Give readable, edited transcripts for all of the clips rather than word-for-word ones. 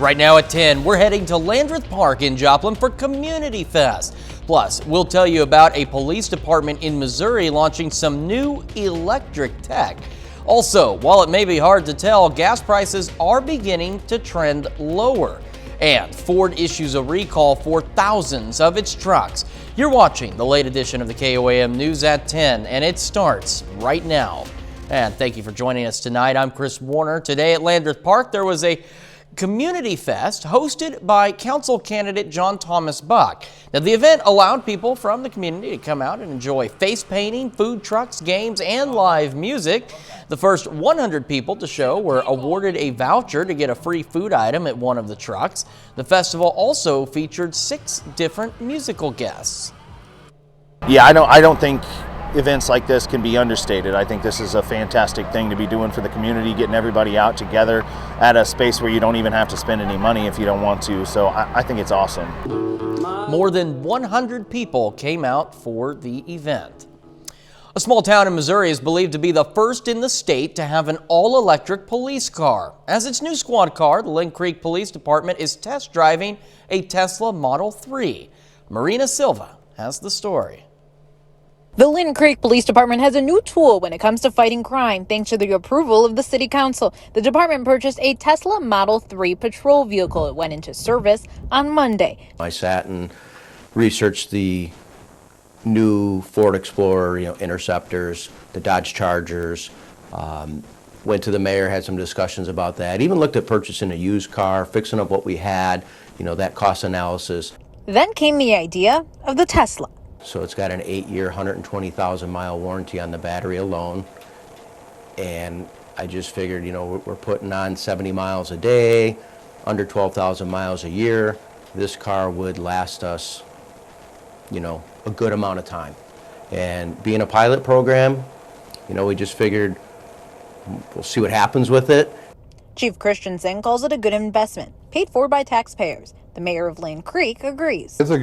Right now at 10, we're heading to Landreth Park in Joplin for Community Fest. Plus, we'll tell you about a police department in Missouri launching some new electric tech. Also, while it may be hard to tell, gas prices are beginning to trend lower. And Ford issues a recall for thousands of its trucks. You're watching the late edition of the KOAM News at 10, and it starts right now. And thank you for joining us tonight. I'm Chris Warner. Today at Landreth Park, there was a Community Fest hosted by council candidate John Thomas Buck. Now, the event allowed people from the community to come out and enjoy face painting, food trucks, games, and live music. The first 100 people to show were awarded a voucher to get a free food item at one of the trucks. The festival also featured 6 different musical guests. Yeah, I don't think events like this can be understated. I think this is a fantastic thing to be doing for the community, getting everybody out together at a space where you don't even have to spend any money if you don't want to. So I think it's awesome. More than 100 people came out for the event. A small town in Missouri is believed to be the first in the state to have an all-electric police car. As its new squad car, the Lynn Creek Police Department is test driving a Tesla Model 3. Marina Silva has the story. The Lynn Creek Police Department has a new tool when it comes to fighting crime, thanks to the approval of the City Council. The department purchased a Tesla Model 3 patrol vehicle. It went into service on Monday. I sat and researched the new Ford Explorer, Interceptors, the Dodge Chargers. Went to the mayor, had some discussions about that. Even looked at purchasing a used car, fixing up what we had, that cost analysis. Then came the idea of the Tesla. So it's got an 8-year, 120,000 mile warranty on the battery alone. And I just figured, we're putting on 70 miles a day, under 12,000 miles a year. This car would last us, a good amount of time. And being a pilot program, we just figured we'll see what happens with it. Chief Christensen calls it a good investment, paid for by taxpayers. The mayor of Lynn Creek agrees. It's a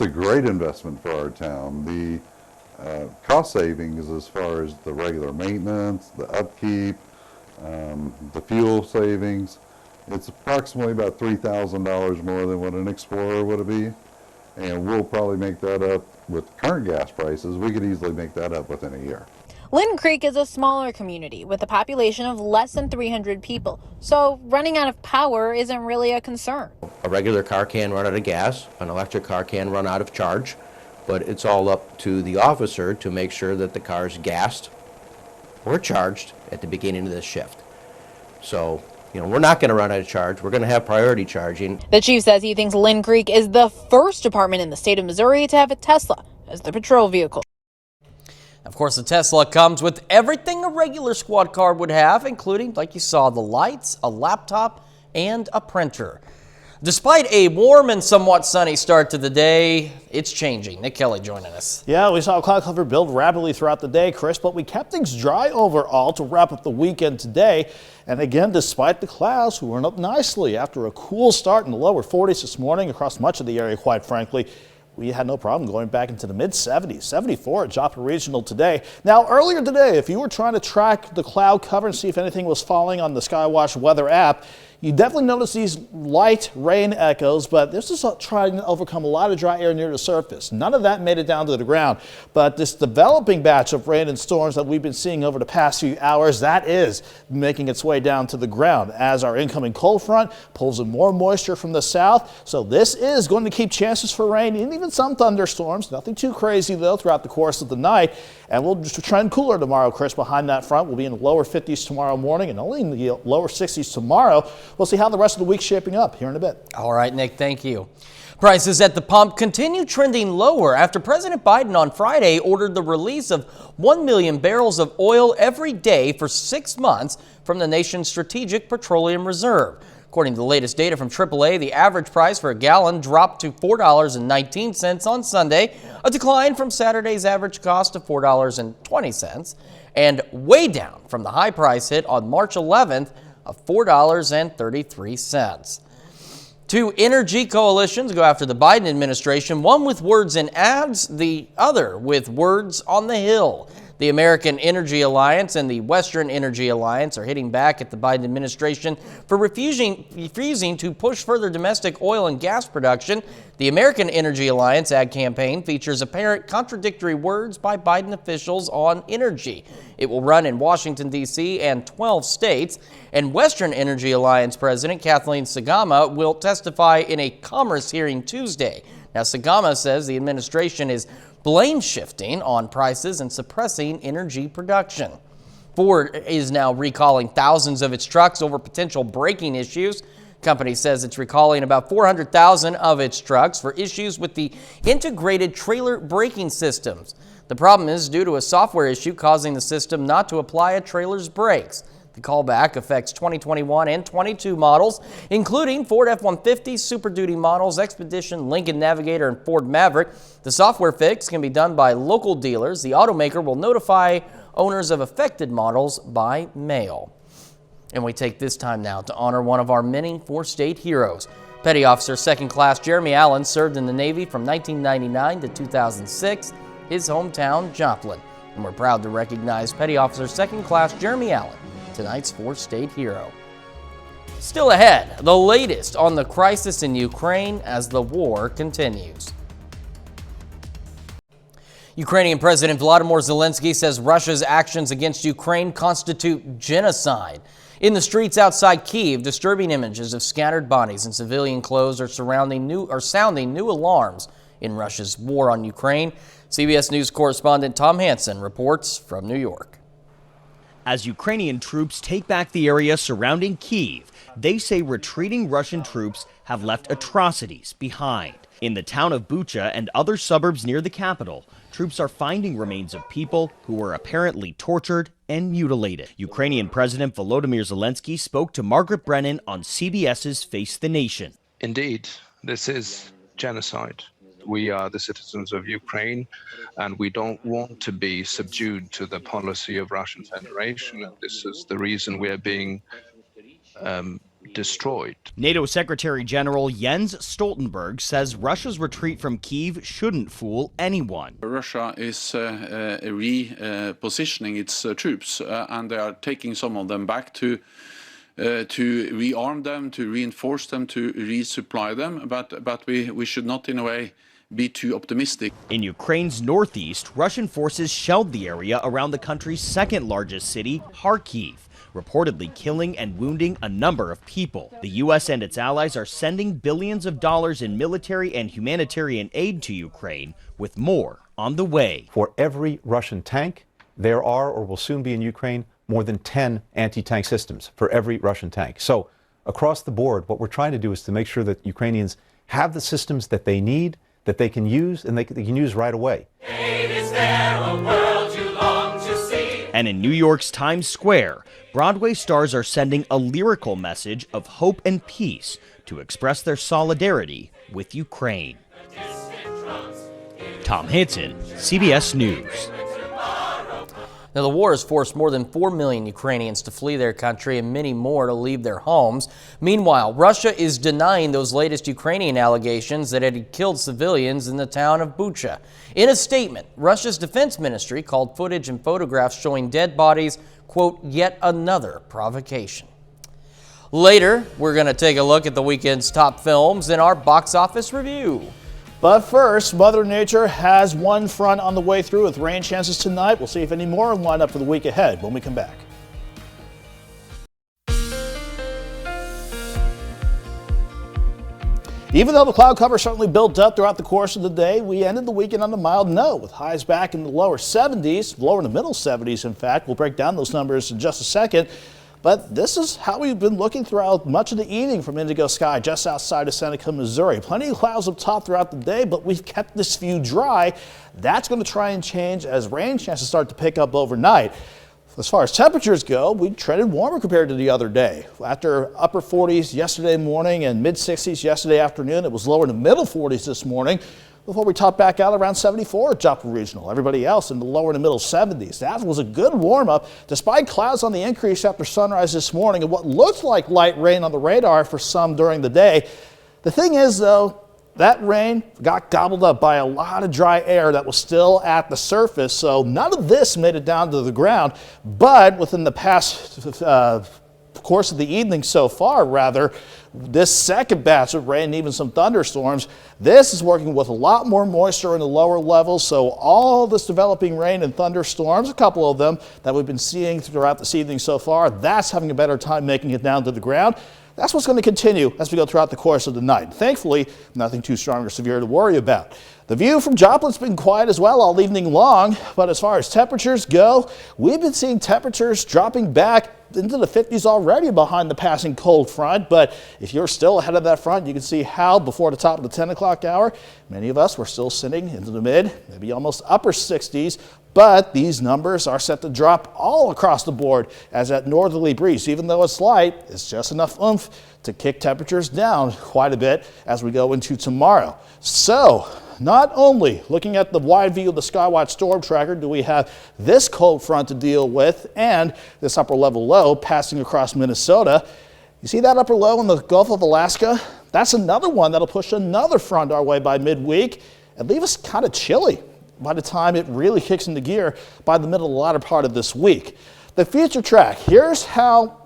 great investment for our town. The cost savings as far as the regular maintenance, the upkeep, the fuel savings, it's approximately about $3,000 more than what an Explorer would be. And we'll probably make that up with current gas prices. We could easily make that up within a year. Lynn Creek is a smaller community with a population of less than 300 people, so running out of power isn't really a concern. A regular car can run out of gas, an electric car can run out of charge, but it's all up to the officer to make sure that the car's gassed or charged at the beginning of this shift. So, we're not going to run out of charge. We're going to have priority charging. The chief says he thinks Lynn Creek is the first department in the state of Missouri to have a Tesla as the patrol vehicle. Of course, the Tesla comes with everything a regular squad car would have, including, like you saw, the lights, a laptop, and a printer. Despite a warm and somewhat sunny start to the day, it's changing. Nick Kelly joining us. Yeah, we saw cloud cover build rapidly throughout the day, Chris, but we kept things dry overall to wrap up the weekend today. And again, despite the clouds, we went up nicely after a cool start in the lower 40s this morning across much of the area, quite frankly. We had no problem going back into the mid-70s, 74 at Joplin Regional today. Now, earlier today, if you were trying to track the cloud cover and see if anything was falling on the Skywatch weather app, you definitely notice these light rain echoes, but this is trying to overcome a lot of dry air near the surface. None of that made it down to the ground, but this developing batch of rain and storms that we've been seeing over the past few hours, that is making its way down to the ground as our incoming cold front pulls in more moisture from the south. So this is going to keep chances for rain and even some thunderstorms. Nothing too crazy, though, throughout the course of the night. And we'll just trend cooler tomorrow, Chris, behind that front. We'll be in the lower 50s tomorrow morning and only in the lower 60s tomorrow. We'll see how the rest of the week's shaping up here in a bit. All right, Nick, thank you. Prices at the pump continue trending lower after President Biden on Friday ordered the release of 1 million barrels of oil every day for 6 months from the nation's Strategic Petroleum Reserve. According to the latest data from AAA, the average price for a gallon dropped to $4.19 on Sunday, a decline from Saturday's average cost of $4.20, and way down from the high price hit on March 11th of $4.33. Two energy coalitions go after the Biden administration, one with words in ads, the other with words on the Hill. The American Energy Alliance and the Western Energy Alliance are hitting back at the Biden administration for refusing to push further domestic oil and gas production. The American Energy Alliance ad campaign features apparent contradictory words by Biden officials on energy. It will run in Washington, D.C. and 12 states. And Western Energy Alliance President Kathleen Sagama will testify in a Commerce hearing Tuesday. Now, Sagama says the administration is blame shifting on prices and suppressing energy production. Ford is now recalling thousands of its trucks over potential braking issues. Company says it's recalling about 400,000 of its trucks for issues with the integrated trailer braking systems. The problem is due to a software issue causing the system not to apply a trailer's brakes. The callback affects 2021 and 22 models, including Ford F-150, Super Duty models, Expedition, Lincoln Navigator, and Ford Maverick. The software fix can be done by local dealers. The automaker will notify owners of affected models by mail. And we take this time now to honor one of our many four-state heroes. Petty Officer Second Class Jeremy Allen served in the Navy from 1999 to 2006, his hometown, Joplin. And we're proud to recognize Petty Officer Second Class Jeremy Allen, tonight's four-state hero. Still ahead, the latest on the crisis in Ukraine as the war continues. Ukrainian President Volodymyr Zelensky says Russia's actions against Ukraine constitute genocide. In the streets outside Kyiv, disturbing images of scattered bodies and civilian clothes are sounding new alarms in Russia's war on Ukraine. CBS News correspondent Tom Hansen reports from New York. As Ukrainian troops take back the area surrounding Kyiv, they say retreating Russian troops have left atrocities behind. In the town of Bucha and other suburbs near the capital, troops are finding remains of people who were apparently tortured and mutilated. Ukrainian President Volodymyr Zelensky spoke to Margaret Brennan on CBS's Face the Nation. Indeed, this is genocide. We are the citizens of Ukraine, and we don't want to be subdued to the policy of Russian Federation. And this is the reason we are being destroyed. NATO Secretary General Jens Stoltenberg says Russia's retreat from Kyiv shouldn't fool anyone. Russia is repositioning its troops, and they are taking some of them back to rearm them, to reinforce them, to resupply them. But we should not, in a way, be too optimistic. In Ukraine's northeast, Russian forces shelled the area around the country's second largest city, Kharkiv, reportedly killing and wounding a number of people. The U.S. and its allies are sending billions of dollars in military and humanitarian aid to Ukraine, with more on the way. For every Russian tank, there are or will soon be in Ukraine more than 10 anti-tank systems for every Russian tank. So across the board, what we're trying to do is to make sure that Ukrainians have the systems that they need, that they can use, and they can use right away. Is there a world you long to see? And in New York's Times Square, Broadway stars are sending a lyrical message of hope and peace to express their solidarity with Ukraine. Tom Hansen, CBS News. Now, the war has forced more than 4 million Ukrainians to flee their country and many more to leave their homes. Meanwhile, Russia is denying those latest Ukrainian allegations that it had killed civilians in the town of Bucha. In a statement, Russia's defense ministry called footage and photographs showing dead bodies, quote, yet another provocation. Later, we're going to take a look at the weekend's top films in our box office review. But first, Mother Nature has one front on the way through with rain chances tonight. We'll see if any more line up for the week ahead when we come back. Even though the cloud cover certainly built up throughout the course of the day, we ended the weekend on a mild note with highs back in the lower 70s, lower in the middle 70s, in fact. We'll break down those numbers in just a second. But this is how we've been looking throughout much of the evening from Indigo Sky just outside of Seneca, Missouri. Plenty of clouds up top throughout the day, but we've kept this view dry. That's going to try and change as rain chances start to pick up overnight. As far as temperatures go, we trended warmer compared to the other day. After upper 40s yesterday morning and mid 60s yesterday afternoon, it was lower in the middle 40s this morning before we topped back out around 74 at Joplin Regional. Everybody else in the lower and the middle 70s. That was a good warm-up despite clouds on the increase after sunrise this morning and what looked like light rain on the radar for some during the day. The thing is, though, that rain got gobbled up by a lot of dry air that was still at the surface, so none of this made it down to the ground. But within the past course of the evening so far, rather, this second batch of rain, even some thunderstorms, this is working with a lot more moisture in the lower levels. So all this developing rain and thunderstorms, a couple of them that we've been seeing throughout this evening so far, that's having a better time making it down to the ground. That's what's going to continue as we go throughout the course of the night. Thankfully, nothing too strong or severe to worry about. The view from Joplin's been quiet as well all evening long, but as far as temperatures go, we've been seeing temperatures dropping back into the 50s already behind the passing cold front. But if you're still ahead of that front, you can see how before the top of the 10 o'clock hour, many of us were still sitting into the mid, maybe almost upper 60s. But these numbers are set to drop all across the board as that northerly breeze, even though it's light, it's just enough oomph to kick temperatures down quite a bit as we go into tomorrow. So not only looking at the wide view of the Skywatch Storm Tracker do we have this cold front to deal with and this upper level low passing across Minnesota. You see that upper low in the Gulf of Alaska? That's another one that'll push another front our way by midweek and leave us kind of chilly by the time it really kicks into gear by the middle of the latter part of this week. The future track, here's how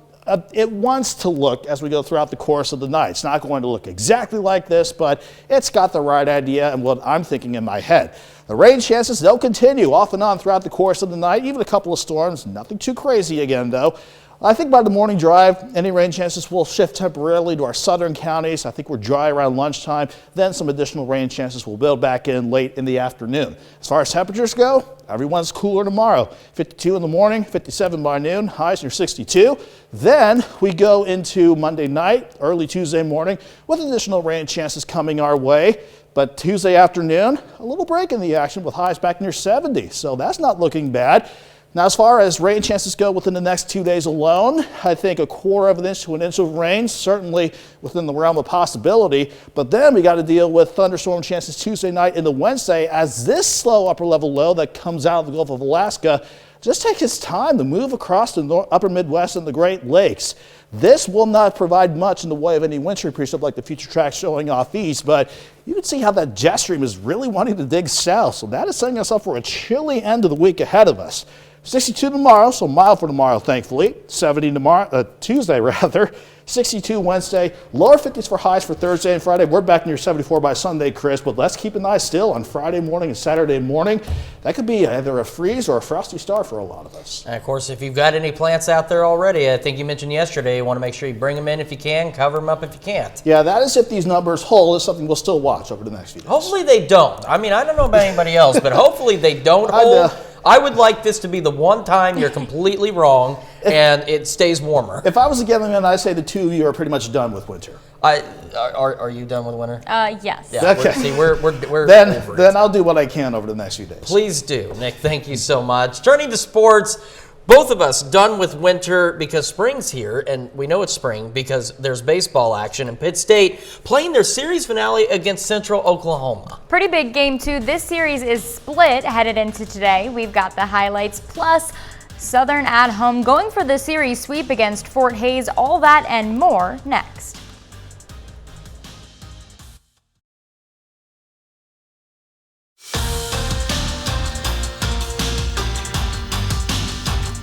it wants to look as we go throughout the course of the night. It's not going to look exactly like this, but it's got the right idea and what I'm thinking in my head. The rain chances, they'll continue off and on throughout the course of the night, even a couple of storms, nothing too crazy again though. I think by the morning drive, any rain chances will shift temporarily to our southern counties. I think we're dry around lunchtime. Then some additional rain chances will build back in late in the afternoon. As far as temperatures go, everyone's cooler tomorrow. 52 in the morning, 57 by noon, highs near 62. Then we go into Monday night, early Tuesday morning, with additional rain chances coming our way. But Tuesday afternoon, a little break in the action with highs back near 70. So that's not looking bad. Now, as far as rain chances go within the next 2 days alone, I think a quarter of an inch to an inch of rain, certainly within the realm of possibility. But then we got to deal with thunderstorm chances Tuesday night into Wednesday as this slow upper level low that comes out of the Gulf of Alaska just takes its time to move across the upper Midwest and the Great Lakes. This will not provide much in the way of any wintry precip like the future track showing off east, but you can see how that jet stream is really wanting to dig south. So that is setting us up for a chilly end of the week ahead of us. 62 tomorrow, so mild for tomorrow, thankfully. 70 tomorrow, Tuesday rather. 62 Wednesday, lower 50s for highs for Thursday and Friday. We're back near 74 by Sunday, Chris, but let's keep an eye still on Friday morning and Saturday morning. That could be either a freeze or a frosty start for a lot of us. And of course, if you've got any plants out there already, I think you mentioned yesterday, you want to make sure you bring them in if you can, cover them up if you can't. Yeah, that is if these numbers hold. It's something we'll still watch over the next few days. Hopefully they don't. I mean, I don't know about anybody else, but hopefully they don't hold. I would like this to be the one time you're completely wrong and it stays warmer. If I was a gambling man, I'd say the two of you are pretty much done with winter. Are you done with winter? Yes. Yeah, okay. We're then over it. I'll do what I can over the next few days. Please do, Nick. Thank you so much. Turning to sports, both of us done with winter because spring's here, and we know it's spring because there's baseball action, and Pitt State playing their series finale against Central Oklahoma. Pretty big game, too. This series is split headed into today. We've got the highlights, plus Southern at home going for the series sweep against Fort Hays. All that and more next.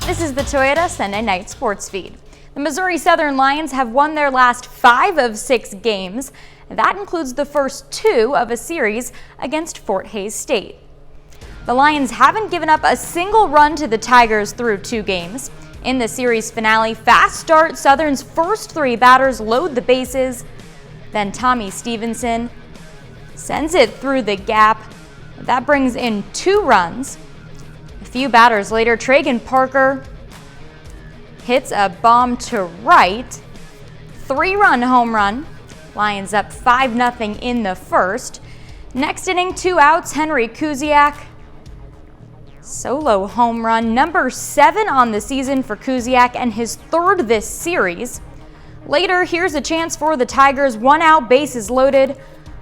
This is the Toyota Sunday Night Sports Feed. The Missouri Southern Lions have won their last 5 of 6 games. That includes the first 2 of a series against Fort Hays State. The Lions haven't given up a single run to the Tigers through 2 games. In the series finale, fast start, Southern's first 3 batters load the bases. Then Tommy Stevenson sends it through the gap. That brings in 2 runs. A few batters later, Tragan Parker hits a bomb to right. 3-run home run. Lions up 5-0 in the first. Next inning, 2 outs, Henry Kuziak. Solo home run, number 7 on the season for Kuziak and his 3rd this series. Later, here's a chance for the Tigers, 1 out, bases loaded,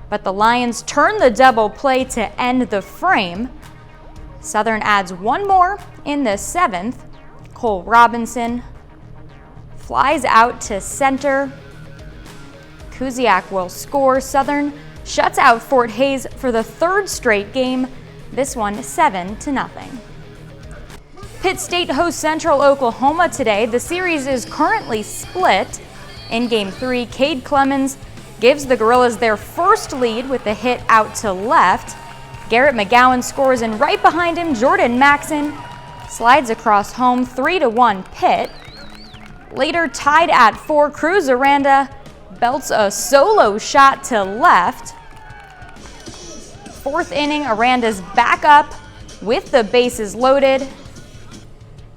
but the Lions turn the double play to end the frame. Southern adds 1 more in the 7th. Cole Robinson flies out to center. Kuziak will score. Southern shuts out Fort Hays for the third straight game, this one 7-0. Pitt State hosts Central Oklahoma today. The series is currently split. In Game 3, Cade Clemens gives the Gorillas their first lead with a hit out to left. Garrett McGowan scores, and right behind him, Jordan Maxson slides across home, 3-1 Pitt. Later, tied at 4, Cruz Aranda belts a solo shot to left. Fourth inning, Aranda's back up with the bases loaded.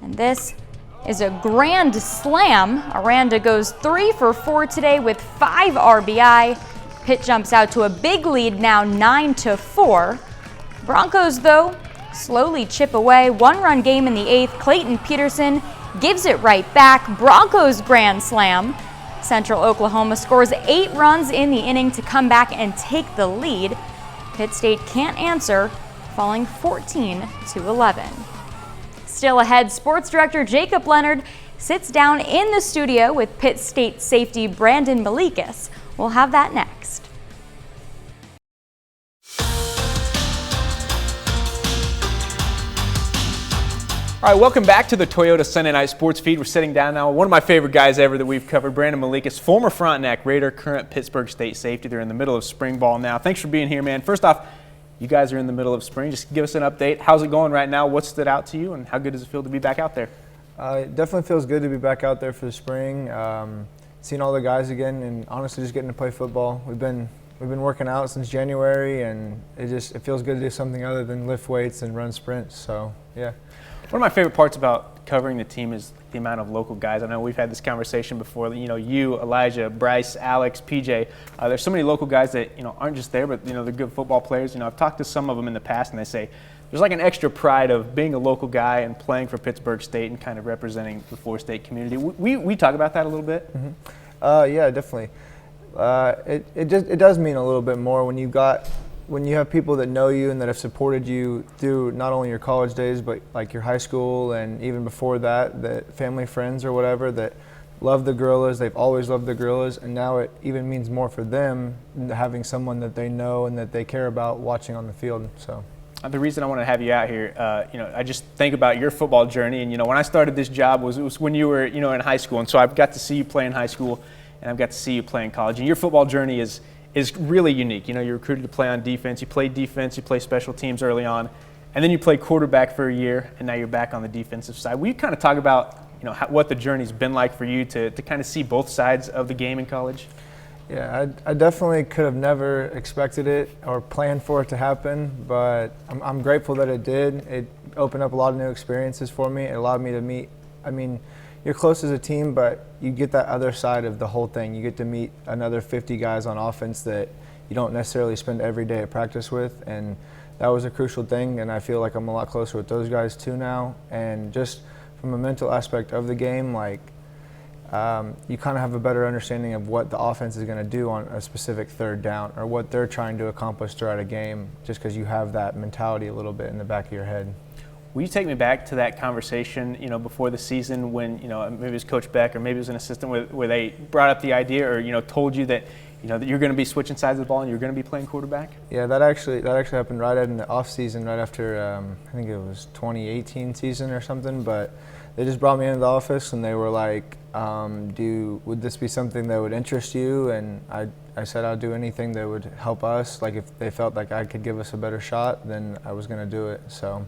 And this is a grand slam. Aranda goes 3 for 4 today with 5 RBI. Pitt jumps out to a big lead now, 9-4. Broncos, though, slowly chip away. 1-run game in the 8th. Clayton Peterson gives it right back. Broncos grand slam. Central Oklahoma scores 8 runs in the inning to come back and take the lead. Pitt State can't answer, falling 14-11. Still ahead, Sports Director Jacob Leonard sits down in the studio with Pitt State safety Brandon Malikis. We'll have that next. All right, welcome back to the Toyota Sunday Night Sports Feed. We're sitting down now with one of my favorite guys ever that we've covered, Brandon Malikis, former Frontenac Raider, current Pittsburgh State safety. They're in the middle of spring ball now. Thanks for being here, man. First off, you guys are in the middle of spring. Just give us an update. How's it going right now? What stood out to you, and how good does it feel to be back out there? It definitely feels good to be back out there for the spring. Seeing all the guys again, and honestly just getting to play football. We've been working out since January, and it feels good to do something other than lift weights and run sprints. So yeah. One of my favorite parts about covering the team is the amount of local guys. I know we've had this conversation before. You know, you, Elijah, Bryce, Alex, PJ. There's so many local guys that aren't just there, but they're good football players. I've talked to some of them in the past, and they say there's like an extra pride of being a local guy and playing for Pittsburgh State and kind of representing the four-state community. We talk about that a little bit. Mm-hmm. Yeah, definitely. It does mean a little bit more when you have people that know you and that have supported you through not only your college days, but like your high school and even before that family, friends or whatever that love the Gorillas. They've always loved the Gorillas, and now it even means more for them having someone that they know and that they care about watching on the field. So. The reason I want to have you out here, I just think about your football journey, and when I started this job was when you were in high school, and so I've got to see you play in high school, and I've got to see you play in college, and your football journey is really unique. You're recruited to play on defense. You played defense. You played special teams early on, and then you played quarterback for a year, and now you're back on the defensive side. Will you kind of talk about what the journey's been like for you to kind of see both sides of the game in college? Yeah, I definitely could have never expected it or planned for it to happen, but I'm grateful that it did. It opened up a lot of new experiences for me. It allowed me to meet, you're close as a team, but you get that other side of the whole thing. You get to meet another 50 guys on offense that you don't necessarily spend every day at practice with, and that was a crucial thing, and I feel like I'm a lot closer with those guys too now. And just from a mental aspect of the game, you kind of have a better understanding of what the offense is going to do on a specific third down or what they're trying to accomplish throughout a game, just because you have that mentality a little bit in the back of your head. Will you take me back to that conversation, before the season when, maybe it was Coach Beck or maybe it was an assistant where they brought up the idea or, told you that, that you're going to be switching sides of the ball and you're going to be playing quarterback? Yeah, that actually happened right in the off season, right after, I think it was 2018 season or something, but they just brought me into the office and they were like, would this be something that would interest you? And I said I'd do anything that would help us. Like if they felt like I could give us a better shot, then I was going to do it. So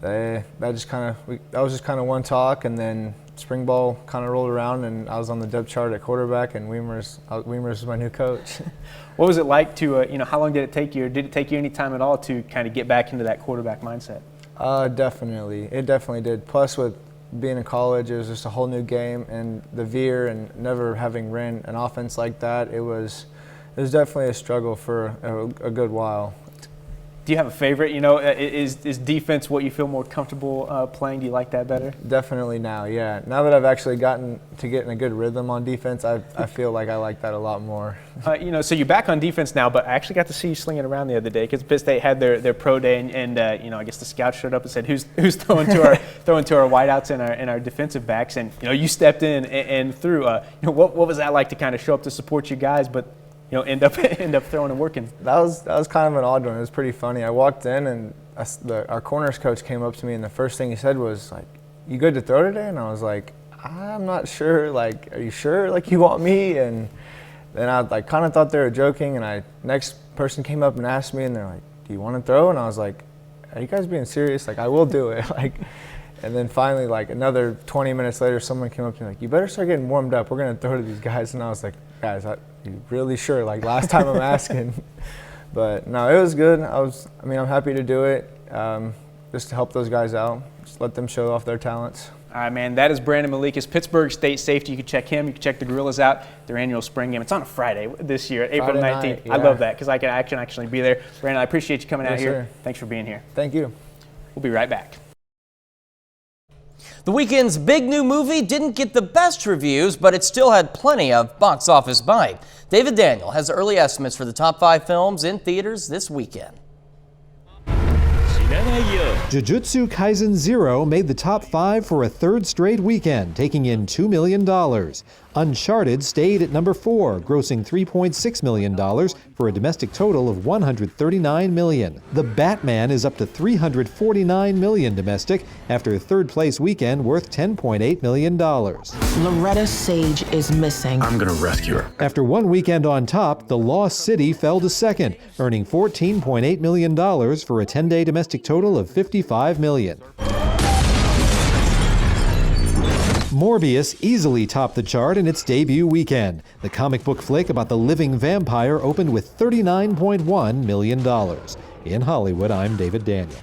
that was just kind of one talk, and then spring ball kind of rolled around, and I was on the depth chart at quarterback, and Weimer's was my new coach. What was it like to, how long did it take you, or did it take you any time at all to kind of get back into that quarterback mindset? Definitely. It definitely did. Plus, with being in college, it was just a whole new game, and the veer and never having ran an offense like that, it was definitely a struggle for a good while. Do you have a favorite? Is defense what you feel more comfortable playing? Do you like that better? Definitely now, yeah. Now that I've actually gotten to get in a good rhythm on defense, I feel like I like that a lot more. So you're back on defense now, but I actually got to see you slinging around the other day because Pitt State had their pro day, and I guess the scouts showed up and said, "Who's throwing to our wideouts and our defensive backs?" And you stepped in and threw. What was that like to kind of show up to support you guys, but end up throwing and working? That was kind of an odd one. It was pretty funny. I walked in and our corners coach came up to me, and the first thing he said was like, "You good to throw today?" And I was like, "I'm not sure. Like, are you sure? Like, you want me?" And then I like kind of thought they were joking. And next person came up and asked me, and they're like, "Do you want to throw?" And I was like, "Are you guys being serious? Like, I will do it." Like, and then finally, like another 20 minutes later, someone came up to me like, "You better start getting warmed up. We're gonna throw to these guys." And I was like, "Guys, you really sure? Like, last time I'm asking." But no, it was good. I'm happy to do it, just to help those guys out, just let them show off their talents. All right, man, that is Brandon Malikis, Pittsburgh State safety. You can check him. You can check the Gorillas out, their annual spring game. It's on a Friday this year, April 19th. Yeah. I love that because I can actually be there. Brandon, I appreciate you coming out here. Sir. Thanks for being here. Thank you. We'll be right back. The weekend's big new movie didn't get the best reviews, but it still had plenty of box office bite. David Daniel has early estimates for the top 5 films in theaters this weekend. Jujutsu Kaisen 0 made the top 5 for a third straight weekend, taking in $2 million. Uncharted stayed at number 4, grossing $3.6 million for a domestic total of $139 million. The Batman is up to $349 million domestic after a third-place weekend worth $10.8 million. Loretta Sage is missing. I'm gonna rescue her. After one weekend on top, The Lost City fell to second, earning $14.8 million for a 10-day domestic total of $55 million. Morbius easily topped the chart in its debut weekend. The comic book flick about the living vampire opened with $39.1 million. In Hollywood, I'm David Daniel.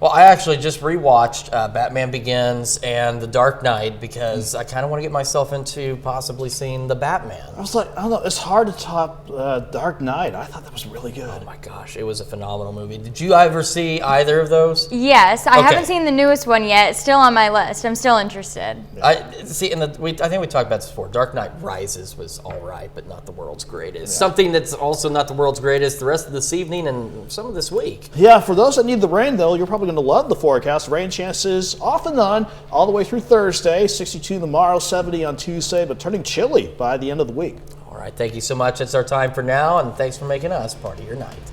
Well, I actually just rewatched Batman Begins and The Dark Knight because I kind of want to get myself into possibly seeing The Batman. I was like, I don't know, it's hard to top Dark Knight. I thought that was really good. Oh my gosh, it was a phenomenal movie. Did you ever see either of those? Yes, I Okay. haven't seen the newest one yet. It's still on my list. I'm still interested. I think we talked about this before. Dark Knight Rises was all right, but not the world's greatest. Something that's also not the world's greatest the rest of this evening and some of this week. Yeah, for those that need the rain, though, you're probably going to love the forecast. Rain chances off and on all the way through Thursday. 62 tomorrow, 70 on Tuesday, but turning chilly by the end of the week. All right, thank you so much. It's our time for now, and thanks for making us part of your night.